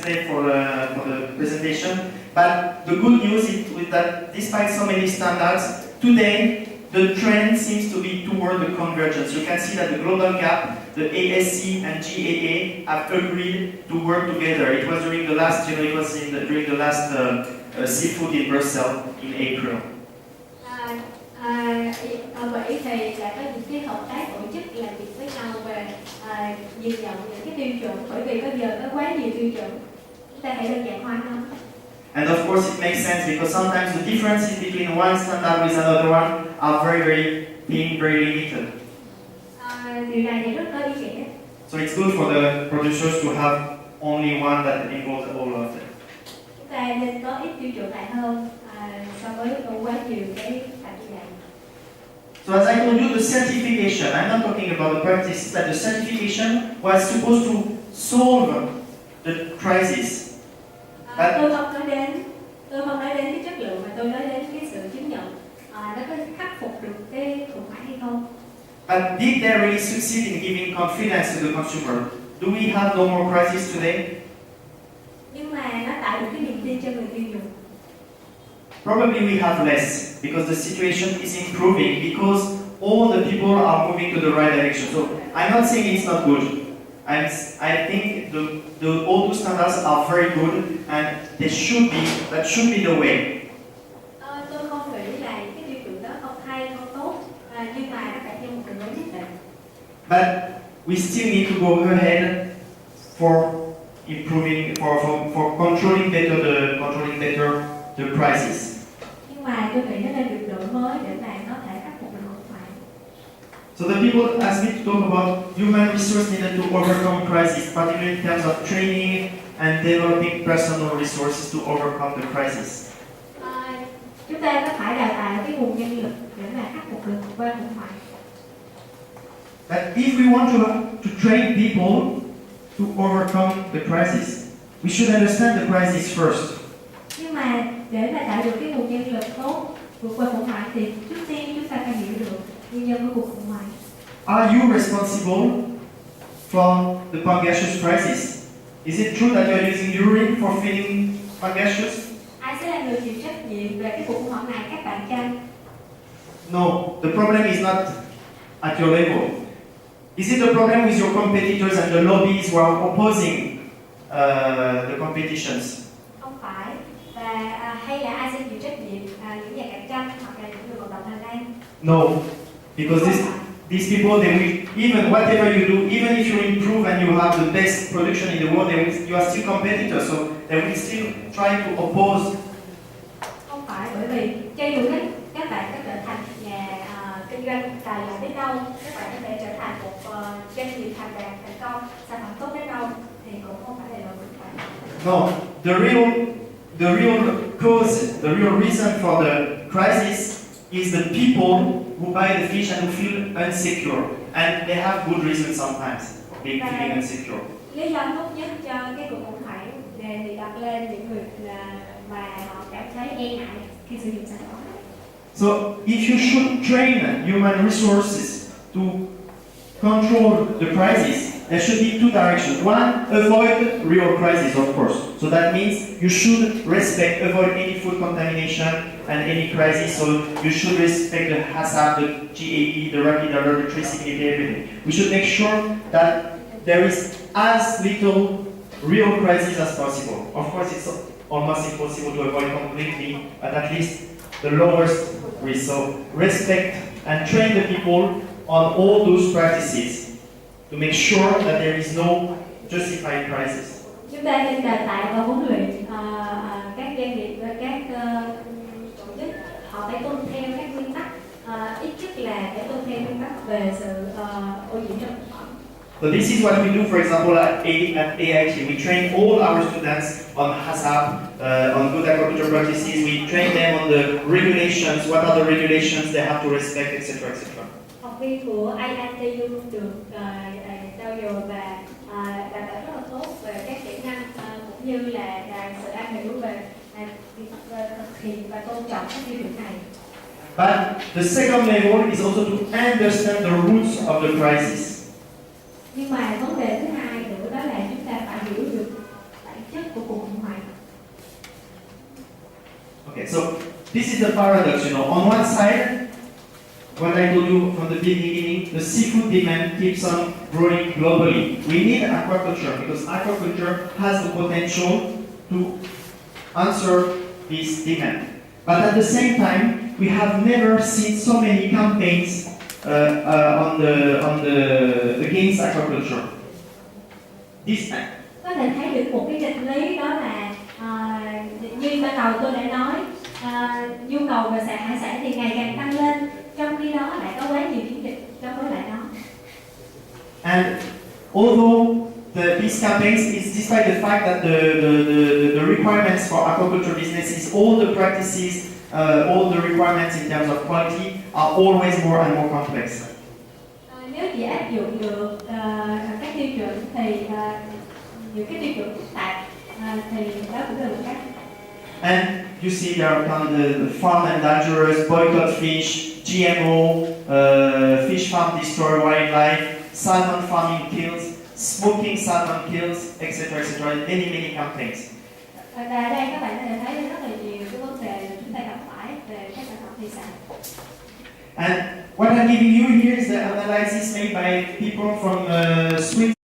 translate for the presentation. But the good news is that despite so many standards, today the trend seems to be toward the convergence. You can see that the global gap, the ASC and GAA have agreed to work together. It was during the last, during the last seafood in Brussels in April. Vậy thì là có những cái hợp tác tổ chức làm việc với nhau về nhìn nhận những cái tiêu chuẩn, bởi vì bây giờ có quá nhiều tiêu chuẩn, chúng ta hãy đơn giản hóa nó. And of course it makes sense because sometimes the differences between one standard with another one are being very limited. Điều này thì rất có ý nghĩa. So it's good for the producers to have only one that involves all of them. Chúng ta nên có ít tiêu chuẩn lại hơn so với quá nhiều cái phạm vi này. So as I told you, the certification, I'm not talking about the practice, that the certification was supposed to solve the crisis. Tôi không nói đến cái chất lượng, mà tôi nói đến cái sự chứng nhận nó có khắc phục được cái khủng hoảng hay không. But did they really succeed in giving confidence to the consumer? Do we have no more crisis today? Nhưng mà nó tạo được cái niềm tin cho người tiêu dùng. Probably we have less because the situation is improving because all the people are moving to the right direction. So I'm not saying it's not good. I think all those standards are very good and that should be the way. Tôi không nghĩ là cái tiêu chuẩn đó không hay, không tốt, nhưng mà nó phải theo một đường lối nhất định. But we still need to go ahead for improving, for controlling better the crisis. Nhưng mà tôi nghĩ nó nên được đổi mới để mà nó thể khắc phục được khủng hoảng. So the people asked me to talk about human resource needed to overcome crisis, particularly in terms of training and developing personal resources to overcome the crisis. Chúng ta có phải đào tạo cái nguồn nhân lực để mà khắc phục được qua khủng hoảng. But if we want to train people to overcome the crisis, we should understand the crisis first. Nhưng mà để mà tạo được cái nguồn nhân lực tốt vượt qua khủng hoảng thì trước tiên chúng ta phải hiểu được nguyên nhân của cuộc khủng hoảng. Are you responsible for the Pangasius crisis? Is it true that you are using urine for feeding Pangasius? Ai sẽ là người chịu trách nhiệm về cái cuộc khủng hoảng này, các bạn chăng? No, the problem is not at your level. Is it the problem with your competitors and the lobbies who are opposing the competitions? Không phải. Và hay là ai sẽ chịu trách nhiệm những nhà cạnh tranh hoặc là những người vận động hành lang? No, because these people, they will, even whatever you do, even if you improve and you have the best production in the world, you are still competitors, so they will still try to oppose. Không phải, bởi vì cho dù các bạn có trở thành nhà kinh doanh tài giỏi đến đâu, các bạn có thể trở thành một doanh nghiệp thành đạt thành công, sản phẩm tốt đến đâu, thì cũng không phải là lợi ích phải. No, the real cause, the real reason for the crisis is the people who buy the fish and who feel insecure, and they have good reasons sometimes being feeling insecure. Lý do tốt nhất cho cái cuộc khủng hoảng thì đặt lên những người mà họ cảm thấy e ngại khi sử dụng sản phẩm. So if you should train human resources to control the crisis, there should be two directions. One, avoid real crisis, of course. So that means you should avoid any food contamination and any crisis. So you should respect the hazard, the GAE, the rapid alert, the traceability, everything. We should make sure that there is as little real crisis as possible. Of course, it's almost impossible to avoid completely, but at least the lowest risk. So respect and train the people on all those practices to make sure that there is no justified crisis. Chúng ta nên đào tạo và huấn luyện các doanh nghiệp và các tổ chức, họ phải tuân theo các nguyên tắc, ít nhất là phải tuân theo nguyên tắc về sự ô nhiễm trong thực phẩm. So this is what we do, for example, at AIT. We train all our students on HACCP, on good agriculture practices. We train them on the regulations, what are the regulations they have to respect, etc., etc. Học viên của IITU được trao dồi và đào tạo rất là tốt về các kỹ năng cũng như là sự am hiểu về thực hiện và tôn trọng các tiêu chuẩn này. But the second level is also to understand the roots of the crisis. Nhưng mà vấn đề thứ hai nữa đó là chúng ta phải hiểu được bản chất của Okay, so this is the paradox, On one side, what I told you from the beginning, the seafood demand keeps on growing globally. We need aquaculture because aquaculture has the potential to answer this demand. But at the same time, we have never seen so many campaigns against aquaculture. This time. Có thể thấy được một cái nghịch lý đó là như ban đầu tôi đã nói, nhu cầu về hải sản thì ngày càng tăng lên, trong khi đó lại có quá nhiều chiến dịch chống đối lại nó. And although these campaigns is despite the fact that the requirements for aquaculture businesses, all the practices, all the requirements in terms of quality are always more and more complex. Nếu chỉ áp dụng được các tiêu chuẩn thì những cái tiêu chuẩn phức tạp thì đó cũng là một cách. And you see there are the farm endangerers, boycott fish, GMO, fish farm destroy wildlife, salmon farming kills, smoking salmon kills, etc., etc. Many campaigns. Ở đây các bạn có thể thấy rất là nhiều cái vấn đề chúng ta gặp phải về các sản phẩm thủy sản. And what I'm giving you here is the analysis made by people from Switzerland.